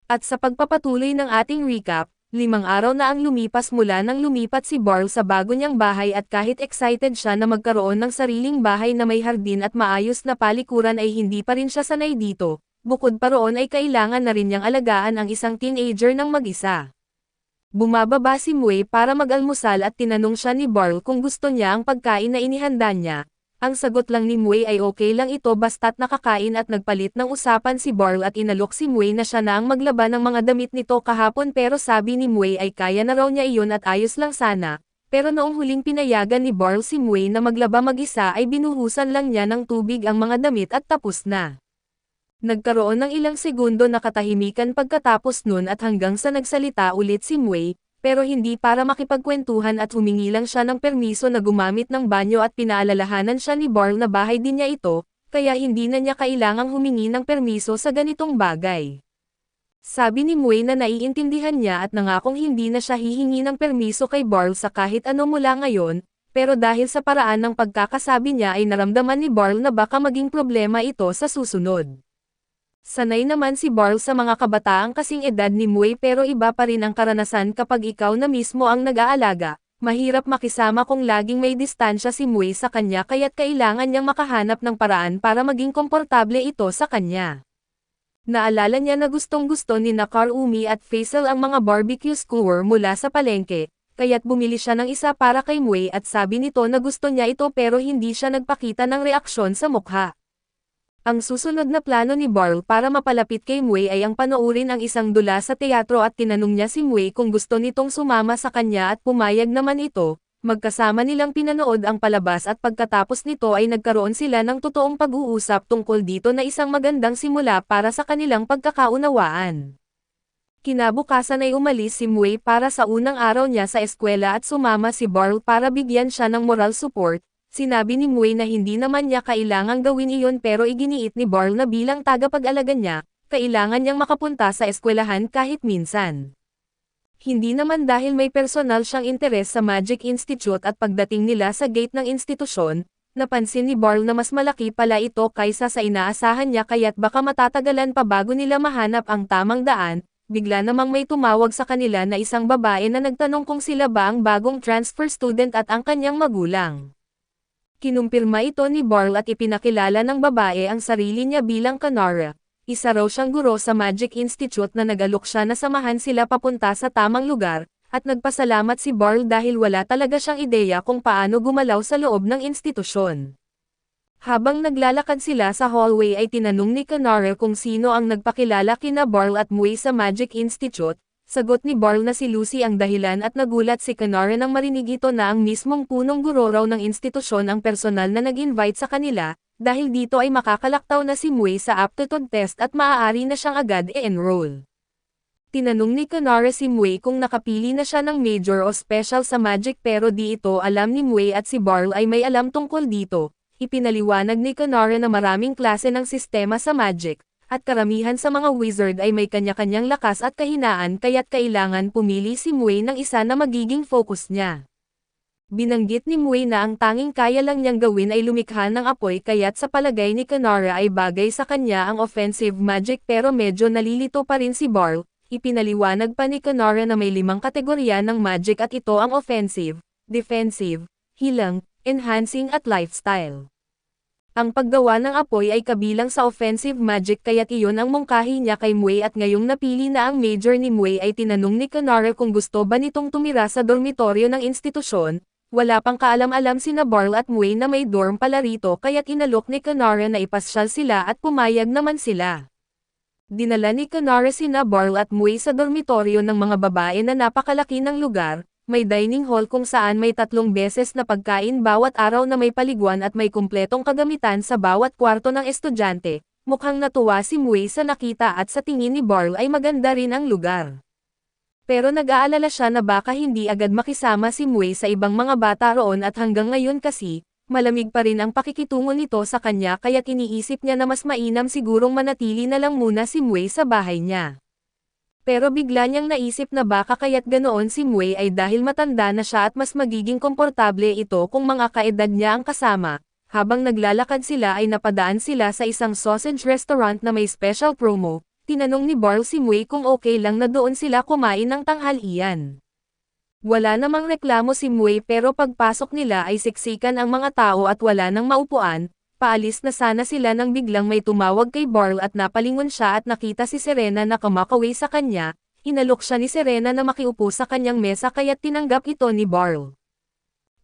At sa pagpapatuloy ng ating recap, 5 araw na ang lumipas mula nang lumipat si Barl sa bago niyang bahay at kahit excited siya na magkaroon ng sariling bahay na may hardin at maayos na palikuran ay hindi pa rin siya sanay dito, bukod pa roon ay kailangan na rin niyang alagaan ang isang teenager ng mag-isa. Bumababa si Mui para mag-almusal at tinanong siya ni Barl kung gusto niya ang pagkain na inihanda niya. Ang sagot lang ni Mui ay okay lang ito basta't nakakain at nagpalit ng usapan si Barl at inalok si Mui na siya na ang maglaba ng mga damit nito kahapon pero sabi ni Mui ay kaya na raw niya iyon at ayos lang sana. Pero noong huling pinayagan ni Barl si Mui na maglaba mag-isa ay binuhusan lang niya ng tubig ang mga damit at tapos na. Nagkaroon ng ilang segundo na katahimikan pagkatapos nun at hanggang sa nagsalita ulit si Mui, pero hindi para makipagkwentuhan at humingi lang siya ng permiso na gumamit ng banyo at pinaalalahanan siya ni Barl na bahay din niya ito, kaya hindi na niya kailangang humingi ng permiso sa ganitong bagay. Sabi ni Mui na naiintindihan niya at nangakong hindi na siya hihingi ng permiso kay Barl sa kahit ano mula ngayon, pero dahil sa paraan ng pagkakasabi niya ay naramdaman ni Barl na baka maging problema ito sa susunod. Sanay naman si Barl sa mga kabataang kasing edad ni Mui pero iba pa rin ang karanasan kapag ikaw na mismo ang nag-aalaga. Mahirap makisama kung laging may distansya si Mui sa kanya kaya't kailangan niyang makahanap ng paraan para maging komportable ito sa kanya. Naalala niya na gustong-gusto ni Nakar Umi at Faisal ang mga barbecue skewer mula sa palengke, kaya't bumili siya ng isa para kay Mui at sabi nito na gusto niya ito pero hindi siya nagpakita ng reaksyon sa mukha. Ang susunod na plano ni Barl para mapalapit kay Mui ay ang panoorin ang isang dula sa teatro at tinanong niya si Mui kung gusto nitong sumama sa kanya at pumayag naman ito. Magkasama nilang pinanood ang palabas at pagkatapos nito ay nagkaroon sila ng totoong pag-uusap tungkol dito na isang magandang simula para sa kanilang pagkakaunawaan. Kinabukasan ay umalis si Mui para sa unang araw niya sa eskwela at sumama si Barl para bigyan siya ng moral support. Sinabi ni Mui na hindi naman niya kailangang gawin iyon pero iginiit ni Barl na bilang tagapag-alaga niya, kailangan niyang makapunta sa eskwelahan kahit minsan. Hindi naman dahil may personal siyang interes sa Magic Institute at pagdating nila sa gate ng institusyon, napansin ni Barl na mas malaki pala ito kaysa sa inaasahan niya kaya't baka matatagalan pa bago nila mahanap ang tamang daan. Bigla namang may tumawag sa kanila na isang babae na nagtanong kung sila ba ang bagong transfer student at ang kanyang magulang. Kinumpirma ito ni Barl at ipinakilala ng babae ang sarili niya bilang Kanara. Isa raw siyang guro sa Magic Institute na nag-alok siya na samahan sila papunta sa tamang lugar, at nagpasalamat si Barl dahil wala talaga siyang ideya kung paano gumalaw sa loob ng institusyon. Habang naglalakad sila sa hallway ay tinanong ni Kanara kung sino ang nagpakilala kina Barl at Mui sa Magic Institute. Sagot ni Barl na si Lucy ang dahilan at nagulat si Kanara nang marinig ito na ang mismong punong guro raw ng institusyon ang personal na nag-invite sa kanila, dahil dito ay makakalaktaw na si Mui sa aptitude test at maaari na siyang agad i-enroll. Tinanong ni Kanara si Mui kung nakapili na siya ng major o special sa Magic pero di ito alam ni Mui at si Barl ay may alam tungkol dito. Ipinaliwanag ni Kanara na maraming klase ng sistema sa Magic, at karamihan sa mga wizard ay may kanya-kanyang lakas at kahinaan kaya't kailangan pumili si Mui ng isa na magiging focus niya. Binanggit ni Mui na ang tanging kaya lang niyang gawin ay lumikha ng apoy kaya't sa palagay ni Kanara ay bagay sa kanya ang offensive magic pero medyo nalilito pa rin si Barl. Ipinaliwanag pa ni Kanara na may 5 kategorya ng magic at ito ang offensive, defensive, healing, enhancing at lifestyle. Ang paggawa ng apoy ay kabilang sa offensive magic kaya't iyon ang mungkahi niya kay Mui at ngayong napili na ang major ni Mui ay tinanong ni Kanara kung gusto ba nitong tumira sa dormitoryo ng institusyon. Wala pang kaalam-alam sina Barl at Mui na may dorm pala rito kaya't inalok ni Kanara na ipasyal sila at pumayag naman sila. Dinala ni Kanara sina Barl at Mui sa dormitoryo ng mga babae na napakalaki ng lugar. May dining hall kung saan may 3 beses na pagkain bawat araw na may paliguan at may kumpletong kagamitan sa bawat kwarto ng estudyante. Mukhang natuwa si Mui sa nakita at sa tingin ni Barl ay maganda rin ang lugar. Pero nag-aalala siya na baka hindi agad makisama si Mui sa ibang mga bata roon at hanggang ngayon kasi, malamig pa rin ang pakikitungo nito sa kanya kaya't iniisip niya na mas mainam sigurong manatili na lang muna si Mui sa bahay niya. Pero bigla niyang naisip na baka kaya't ganoon si Mui ay dahil matanda na siya at mas magiging komportable ito kung mga kaedad niya ang kasama. Habang naglalakad sila ay napadaan sila sa isang sausage restaurant na may special promo. tinanong ni Barl si Mui kung okay lang na doon sila kumain ng tanghalian. Wala namang reklamo si Mui pero pagpasok nila ay siksikan ang mga tao at wala nang maupuan, paalis na sana sila nang biglang may tumawag kay Barl at napalingon siya at nakita si Serena na kumakaway sa kanya, inalok siya ni Serena na makiupo sa kanyang mesa kaya't tinanggap ito ni Barl.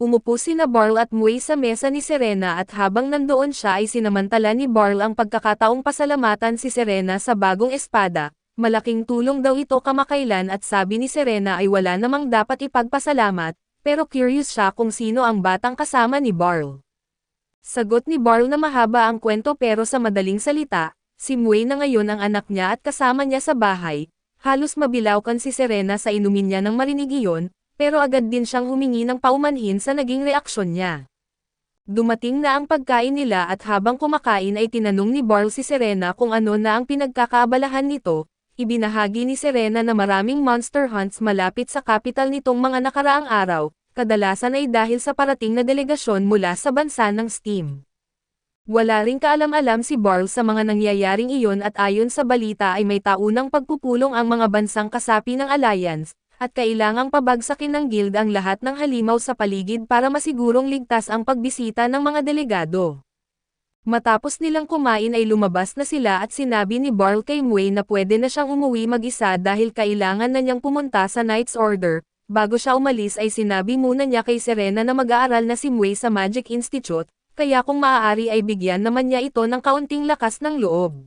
Umupo sina Barl at Mui sa mesa ni Serena at habang nandoon siya ay sinamantala ni Barl ang pagkakataong pasalamatan si Serena sa bagong espada, malaking tulong daw ito kamakailan at sabi ni Serena ay wala namang dapat ipagpasalamat, pero curious siya kung sino ang batang kasama ni Barl. Sagot ni Barl na mahaba ang kwento pero sa madaling salita, si Mui na ngayon ang anak niya at kasama niya sa bahay, halos mabilaukan si Serena sa inumin niya nang marinig iyon, pero agad din siyang humingi ng paumanhin sa naging reaksyon niya. Dumating na ang pagkain nila at habang kumakain ay tinanong ni Barl si Serena kung ano na ang pinagkakaabalahan nito, ibinahagi ni Serena na maraming monster hunts malapit sa capital nitong mga nakaraang araw, kadalasan ay dahil sa parating na delegasyon mula sa bansa ng Steam. Wala ring kaalam-alam si Barl sa mga nangyayaring iyon at ayon sa balita ay may taunang pagpupulong ang mga bansang kasapi ng Alliance, at kailangang pabagsakin ng guild ang lahat ng halimaw sa paligid para masigurong ligtas ang pagbisita ng mga delegado. Matapos nilang kumain ay lumabas na sila at sinabi ni Barl kay Mui na pwede na siyang umuwi mag-isa dahil kailangan na niyang pumunta sa Knight's Order. Bago siya umalis ay sinabi muna niya kay Serena na mag-aaral na si Mui sa Magic Institute, kaya kung maaari ay bigyan naman niya ito ng kaunting lakas ng loob.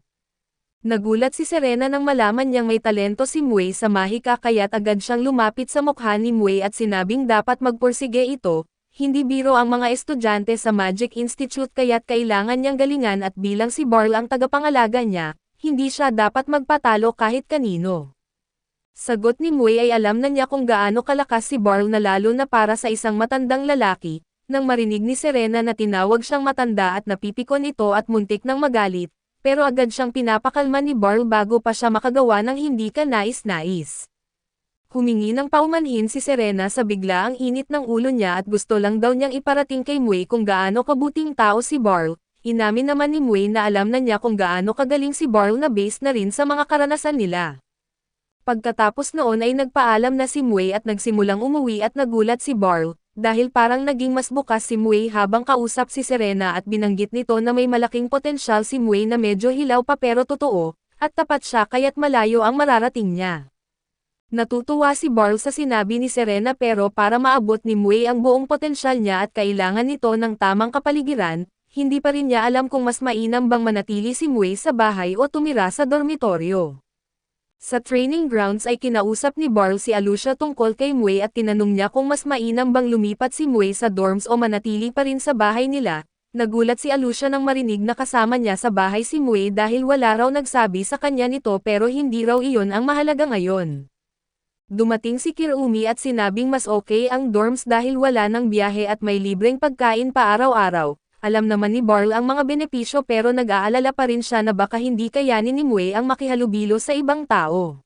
Nagulat si Serena nang malaman niyang may talento si Mui sa mahika kaya't agad siyang lumapit sa mukha ni Mui at sinabing dapat magpursige ito, hindi biro ang mga estudyante sa Magic Institute kaya't kailangan niyang galingan at bilang si Barl ang tagapangalaga niya, hindi siya dapat magpatalo kahit kanino. Sagot ni Mui ay alam na niya kung gaano kalakas si Barl na lalo na para sa isang matandang lalaki, nang marinig ni Serena na tinawag siyang matanda at napipikon ito at muntik nang magalit. Pero agad siyang pinapakalma ni Barl bago pa siya makagawa ng hindi kanais-nais. Humingi ng paumanhin si Serena sa bigla ang init ng ulo niya at gusto lang daw niyang iparating kay Mui kung gaano kabuting tao si Barl, inamin naman ni Mui na alam na niya kung gaano kagaling si Barl na base na rin sa mga karanasan nila. Pagkatapos noon ay nagpaalam na si Mui at nagsimulang umuwi at nagulat si Barl, dahil parang naging mas bukas si Mui habang kausap si Serena at binanggit nito na may malaking potensyal si Mui na medyo hilaw pa pero totoo, at tapat siya kaya't malayo ang mararating niya. Natutuwa si Barl sa sinabi ni Serena pero para maabot ni Mui ang buong potensyal niya at kailangan nito ng tamang kapaligiran, hindi pa rin niya alam kung mas mainam bang manatili si Mui sa bahay o tumira sa dormitoryo. Sa training grounds ay kinausap ni Barl si Alucia tungkol kay Mui at tinanong niya kung mas mainam bang lumipat si Mui sa dorms o manatili pa rin sa bahay nila. Nagulat si Alucia nang marinig na kasama niya sa bahay si Mui dahil wala raw nagsabi sa kanya nito pero hindi raw iyon ang mahalaga ngayon. Dumating si Kirumi at sinabing mas okay ang dorms dahil wala nang biyahe at may libreng pagkain pa araw-araw. Alam naman ni Barl ang mga benepisyo pero nag-aalala pa rin siya na baka hindi kayanin ni Mui ang makihalubilo sa ibang tao.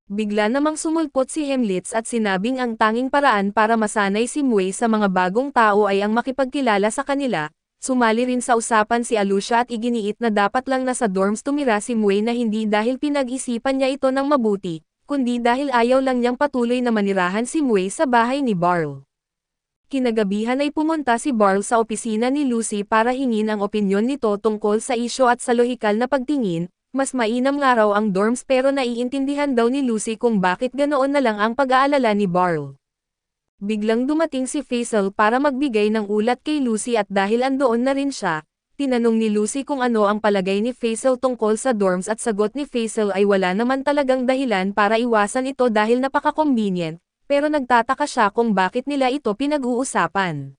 Bigla namang sumulpot si Hemlitz at sinabing ang tanging paraan para masanay si Mui sa mga bagong tao ay ang makipagkilala sa kanila. Sumali rin sa usapan si Alucia at iginiit na dapat lang nasa dorms tumira si Mui na hindi dahil pinag-isipan niya ito ng mabuti, kundi dahil ayaw lang niyang patuloy na manirahan si Mui sa bahay ni Barl. Kinagabihan ay pumunta si Barl sa opisina ni Lucy para hingin ang opinyon nito tungkol sa isyo at sa lohikal na pagtingin, mas mainam nga raw ang dorms pero naiintindihan daw ni Lucy kung bakit ganoon na lang ang pag-aalala ni Barl. Biglang dumating si Faisal para magbigay ng ulat kay Lucy at dahil andoon na rin siya, tinanong ni Lucy kung ano ang palagay ni Faisal tungkol sa dorms at sagot ni Faisal ay wala naman talagang dahilan para iwasan ito dahil napaka-convenient. Pero nagtataka siya kung bakit nila ito pinag-uusapan.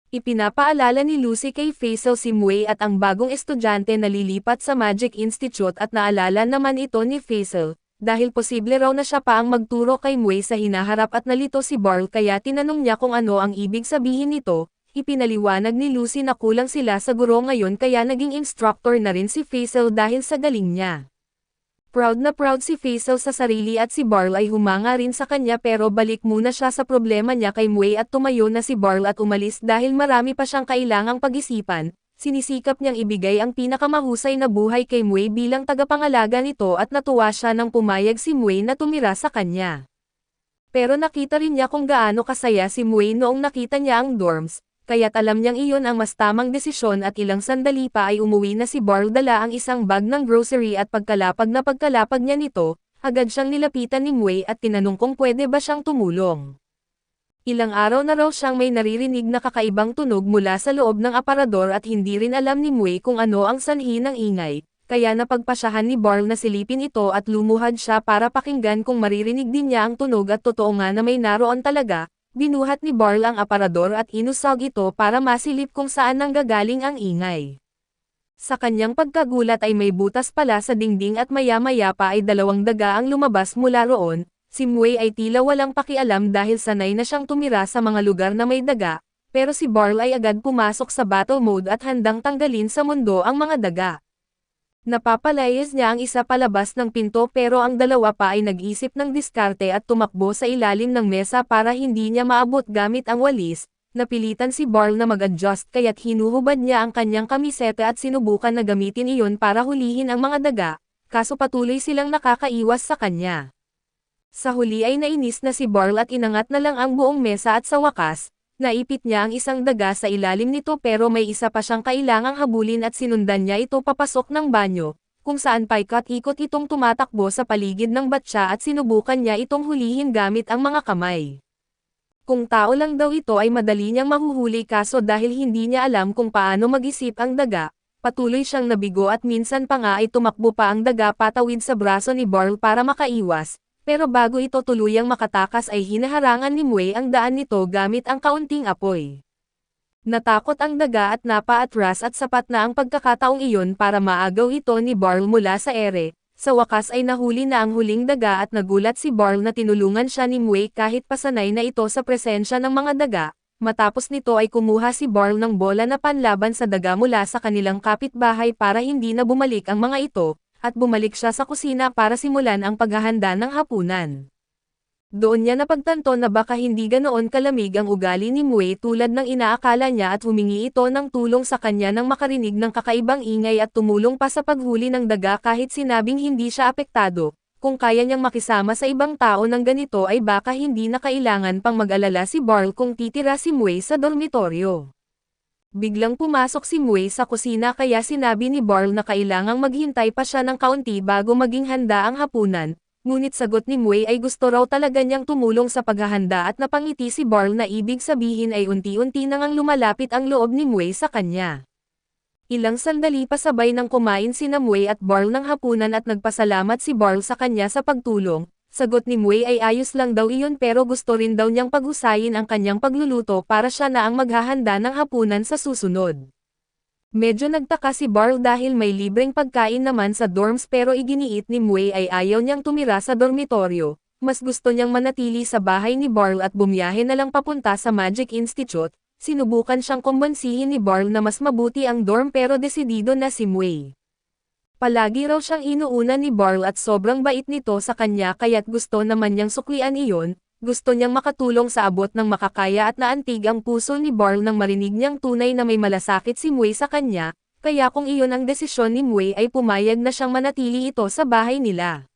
Ipinapaalala ni Lucy kay Faisal si Mui at ang bagong estudyante na lilipat sa Magic Institute at naalala naman ito ni Faisal, dahil posible raw na siya pa ang magturo kay Mui sa hinaharap at nalito si Barl kaya tinanong niya kung ano ang ibig sabihin nito. Ipinaliwanag ni Lucy na kulang sila sa guro ngayon kaya naging instructor na rin si Faisal dahil sa galing niya. Proud na proud si Faisal sa sarili at si Barl ay humanga rin sa kanya pero balik muna siya sa problema niya kay Mui at tumayo na si Barl at umalis dahil marami pa siyang kailangang pag-isipan. Sinisikap niyang ibigay ang pinakamahusay na buhay kay Mui bilang tagapangalaga nito at natuwa siya nang pumayag si Mui na tumira sa kanya. Pero nakita rin niya kung gaano kasaya si Mui noong nakita niya ang dorms, kaya't alam niyang iyon ang mas tamang desisyon at ilang sandali pa ay umuwi na si Barl dala ang isang bag ng grocery at pagkalapag niya nito, agad siyang nilapitan ni Mui at tinanong kung pwede ba siyang tumulong. Ilang araw na raw siyang may naririnig na kakaibang tunog mula sa loob ng aparador at hindi rin alam ni Mui kung ano ang sanhi ng ingay, kaya napagpasyahan ni Barl na silipin ito at lumuhad siya para pakinggan kung maririnig din niya ang tunog at totoo nga na may naroon talaga. Binuhat ni Barl ang aparador at inusog ito para masilip kung saan nanggagaling ang ingay. Sa kanyang pagkagulat ay may butas pala sa dingding at maya-maya pa ay dalawang daga ang lumabas mula roon. Si Mui ay tila walang pakialam dahil sanay na siyang tumira sa mga lugar na may daga, pero si Barl ay agad pumasok sa battle mode at handang tanggalin sa mundo ang mga daga. Napapalayas niya ang isa palabas ng pinto pero ang dalawa pa ay nag-isip ng diskarte at tumakbo sa ilalim ng mesa para hindi niya maabot gamit ang walis. Napilitan si Barl na mag-adjust kaya't hinuhubad niya ang kanyang kamiseta at sinubukan na gamitin iyon para hulihin ang mga daga, kaso patuloy silang nakakaiwas sa kanya. Sa huli ay nainis na si Barl at inangat na lang ang buong mesa at sa wakas, naipit niya ang isang daga sa ilalim nito pero may isa pa siyang kailangang habulin at sinundan niya ito papasok ng banyo, kung saan paikot-ikot itong tumatakbo sa paligid ng batya at sinubukan niya itong hulihin gamit ang mga kamay. Kung tao lang daw ito ay madali niyang mahuhuli kaso dahil hindi niya alam kung paano mag-isip ang daga, patuloy siyang nabigo at minsan pa nga ay tumakbo pa ang daga patawid sa braso ni Barl para makaiwas. Pero bago ito tuluyang makatakas ay hinaharangan ni Mui ang daan nito gamit ang kaunting apoy. Natakot ang daga at napaatras at sapat na ang pagkakataong iyon para maagaw ito ni Barl mula sa ere. Sa wakas ay nahuli na ang huling daga at nagulat si Barl na tinulungan siya ni Mui kahit pasanay na ito sa presensya ng mga daga. Matapos nito ay kumuha si Barl ng bola na panlaban sa daga mula sa kanilang kapitbahay para hindi na bumalik ang mga ito, at bumalik siya sa kusina para simulan ang paghahanda ng hapunan. Doon niya napagtanto na baka hindi ganoon kalamig ang ugali ni Mui tulad ng inaakala niya at humingi ito ng tulong sa kanya nang makarinig ng kakaibang ingay at tumulong pa sa paghuli ng daga kahit sinabing hindi siya apektado. Kung kaya niyang makisama sa ibang tao ng ganito ay baka hindi na kailangan pang mag-alala si Barl kung titira si Mui sa dormitoryo. Biglang pumasok si Mui sa kusina kaya sinabi ni Barl na kailangang maghintay pa siya ng kaunti bago maging handa ang hapunan, ngunit sagot ni Mui ay gusto raw talaga niyang tumulong sa paghahanda at napangiti si Barl na ibig sabihin ay unti-unti nang lumalapit ang loob ni Mui sa kanya. Ilang sandali pa sabay nang kumain sina Mui at Barl ng hapunan at nagpasalamat si Barl sa kanya sa pagtulong. Sagot ni Mui ay ayos lang daw iyon pero gusto rin daw niyang paghusayin ang kanyang pagluluto para siya na ang maghahanda ng hapunan sa susunod. Medyo nagtaka si Barl dahil may libreng pagkain naman sa dorms pero iginiit ni Mui ay ayaw niyang tumira sa dormitoryo. Mas gusto niyang manatili sa bahay ni Barl at bumiyahe na lang papunta sa Magic Institute. Sinubukan siyang kumbansihin ni Barl na mas mabuti ang dorm pero desidido na si Mui. Palagi raw siyang inuuna ni Barl at sobrang bait nito sa kanya kaya't gusto naman niyang suklian iyon, gusto niyang makatulong sa abot ng makakaya at naantig ang puso ni Barl nang marinig niyang tunay na may malasakit si Mui sa kanya, kaya kung iyon ang desisyon ni Mui ay pumayag na siyang manatili ito sa bahay nila.